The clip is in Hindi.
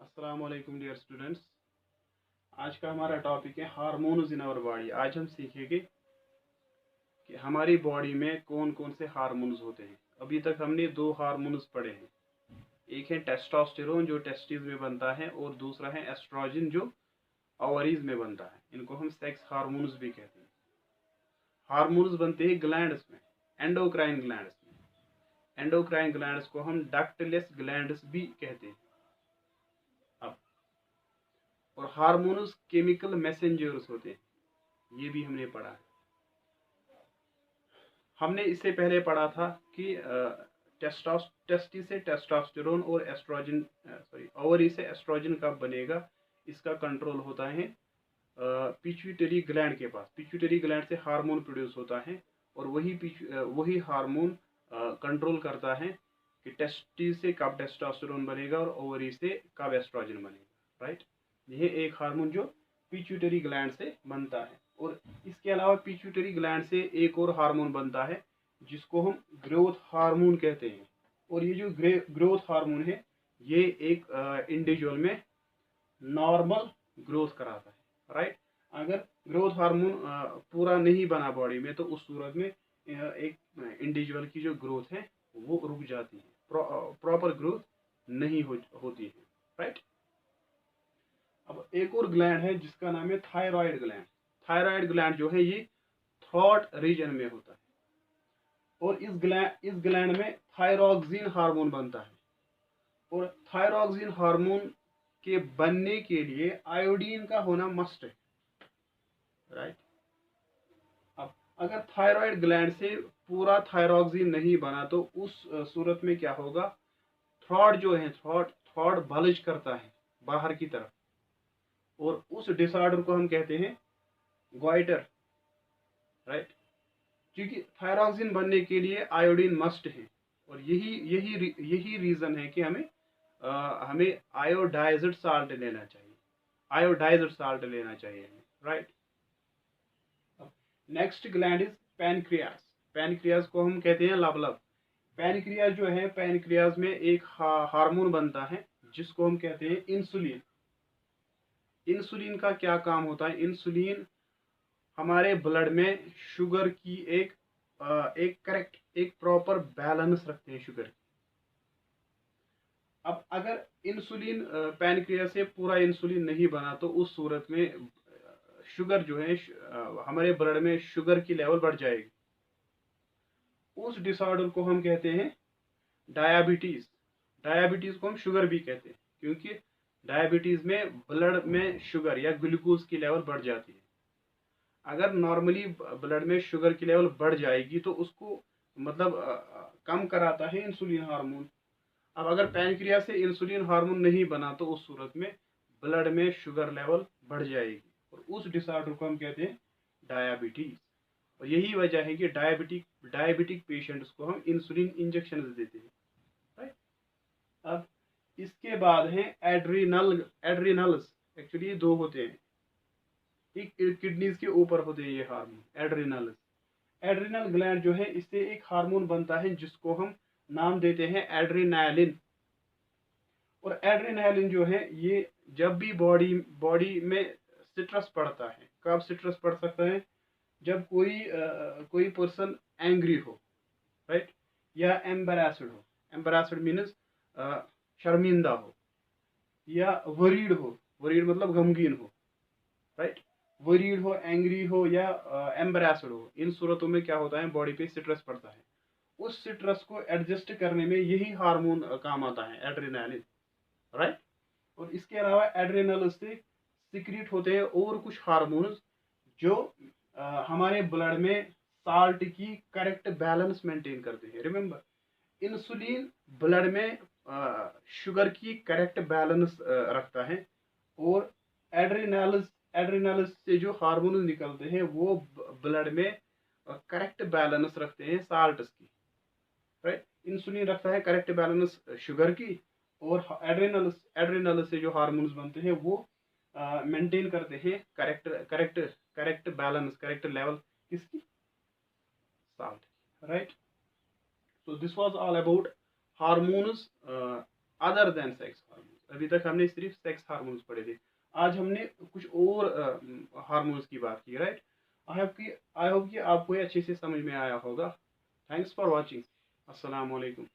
अस्सलाम वालेकुम डियर स्टूडेंट्स। आज का हमारा टॉपिक है हार्मोन्स इन आवर बॉडी। आज हम सीखेंगे कि हमारी बॉडी में कौन कौन से हार्मोन्स होते हैं। अभी तक हमने दो हार्मोन्स पढ़े हैं। एक है टेस्टोस्टेरोन जो टेस्टिस में बनता है, और दूसरा है एस्ट्रोजन जो ओवरीज में बनता है। इनको हम सेक्स हार्मोन्स भी कहते हैं। हार्मोन्स बनते हैं ग्लैंड्स में, एंडोक्राइन ग्लैंड्स में। एंडोक्राइन ग्लैंड्स को हम डक्टलेस ग्लैंड्स भी कहते हैं। अब और हार्मोन्स केमिकल मैसेंजर्स होते हैं, ये भी हमने पढ़ा है। हमने इससे पहले पढ़ा था कि टेस्टी से टेस्टोस्टेरोन और एस्ट्रोजन ओवरी से एस्ट्रोजन कब बनेगा, इसका कंट्रोल होता है पिट्यूटरी ग्लैंड के पास। पिट्यूटरी ग्लैंड से हार्मोन प्रोड्यूस होता है, और वही हार्मोन कंट्रोल करता है कि टेस्टी से कब टेस्टोस्टेरोन बनेगा और ओवरी से कब एस्ट्रोजन बनेगा। राइट, यह एक हार्मोन जो पिट्यूटरी ग्लैंड से बनता है। और इसके अलावा पिट्यूटरी ग्लैंड से एक और हार्मोन बनता है जिसको हम ग्रोथ हार्मोन कहते हैं। और ये जो ग्रोथ हार्मोन है, ये एक इंडिविजुअल में नॉर्मल ग्रोथ कराता है। राइट, अगर ग्रोथ हार्मोन पूरा नहीं बना बॉडी में, तो उस सूरत में एक इंडिविजुअल की जो ग्रोथ है वो रुक जाती है, प्रॉपर ग्रोथ नहीं होती है। राइट, अब एक और ग्लैंड है जिसका नाम है थायराइड ग्लैंड। थायराइड ग्लैंड जो है ये थ्रॉट रीजन में होता है, और इस ग्लैंड में थायरोक्सिन हार्मोन बनता है। और थायरोक्सिन हार्मोन के बनने के लिए आयोडीन का होना मस्ट है। राइट, अब अगर थायराइड ग्लैंड से पूरा थायरोक्सिन नहीं बना, तो उस सूरत में क्या होगा, थ्रॉट जो है थ्रॉट बल्ज करता है बाहर की तरफ, और उस डिसऑर्डर को हम कहते हैं ग्वाइटर। राइट, क्योंकि थायरोक्सिन बनने के लिए आयोडीन मस्ट है, और यही रीजन है कि हमें आयोडाइज्ड साल्ट लेना चाहिए। आयोडाइज्ड साल्ट लेना चाहिए हमें। Right, next gland is pancreas. Pancreas को हम कहते हैं लबलब। पैनक्रियास जो है, पैनक्रियास में एक हार्मोन बनता है जिसको हम कहते हैं इंसुलिन। इंसुलिन का क्या काम होता है? इंसुलिन हमारे ब्लड में शुगर की एक प्रॉपर बैलेंस रखते हैं शुगर की। अब अगर इंसुलिन पैनक्रियास से पूरा इंसुलिन नहीं बना, तो उस सूरत में शुगर जो है हमारे ब्लड में शुगर की लेवल बढ़ जाएगी। उस डिसऑर्डर को हम कहते हैं डायबिटीज। डायबिटीज को हम शुगर भी कहते हैं, क्योंकि डायबिटीज में ब्लड में शुगर या ग्लूकोज की लेवल बढ़ जाती है। अगर नॉर्मली ब्लड में शुगर की लेवल बढ़ जाएगी, तो उसको मतलब कम कराता है इंसुलिन हार्मोन। अब अगर पैनक्रियास से इंसुलिन हार्मोन नहीं बना, तो उस सूरत में ब्लड में शुगर लेवल बढ़ जाएगी, और उस डिसऑर्डर को हम कहते हैं डायबिटीज। और यही वजह है कि डायबिटिक पेशेंट्स को हम इंसुलिन इंजेक्शन देते हैं। राइट, अब इसके बाद है एड्रिनल्स। एक्चुअली ये दो होते हैं, एक किडनीज के ऊपर होते हैं ये हार्मोन, एड्रिनल्स। एड्रिनल ग्लैंड जो है, इससे एक हार्मोन बनता है जिसको हम नाम देते हैं एड्रेनालिन। और एड्रेनालिन जो है, ये जब भी बॉडी में स्ट्रेस पड़ता है, कब स्ट्रेस पड़ सकता है? जब कोई पर्सन एंग्री हो, राइट, या एम्बेरस्ड हो। एम्बेरस्ड मीन्स शर्मिंदा हो, या वरीड हो। वरीड मतलब गमगीन हो। राइट, वरीड हो, एंग्री हो, या एम्बेरस्ड हो। इन सूरतों में क्या होता है, बॉडी पे स्ट्रेस पड़ता है। उस स्ट्रेस को एडजस्ट करने में यही हार्मोन काम आता है, एड्रेनालिन। राइट, और इसके अलावा एड्रेनल से सिक्रीट होते हैं और कुछ हार्मोन्स जो हमारे ब्लड में साल्ट की करेक्ट बैलेंस मेंटेन करते हैं। रिमेंबर, इंसुलिन ब्लड में शुगर की करेक्ट बैलेंस रखता है, और एड्रेनल्स से जो हार्मोन निकलते हैं वो ब्लड में करेक्ट बैलेंस रखते हैं साल्ट्स की। राइट, इंसुलिन रखता है करेक्ट बैलेंस शुगर की, और एड्रेनल्स से जो हार्मोन्स बनते हैं वो मेंटेन करते हैं करेक्ट बैलेंस, करेक्ट लेवल किसकी? Salt. Right, so this was all about hormones other than sex hormones. अभी तक हमने सिर्फ सेक्स हार्मोन्स पढ़े थे। आज हमने कुछ और हार्मोन्स की बात की, राइट। आई होप कि आपको ये अच्छे से समझ में आया होगा। Thanks for watching. अस्सलाम वालेकुम।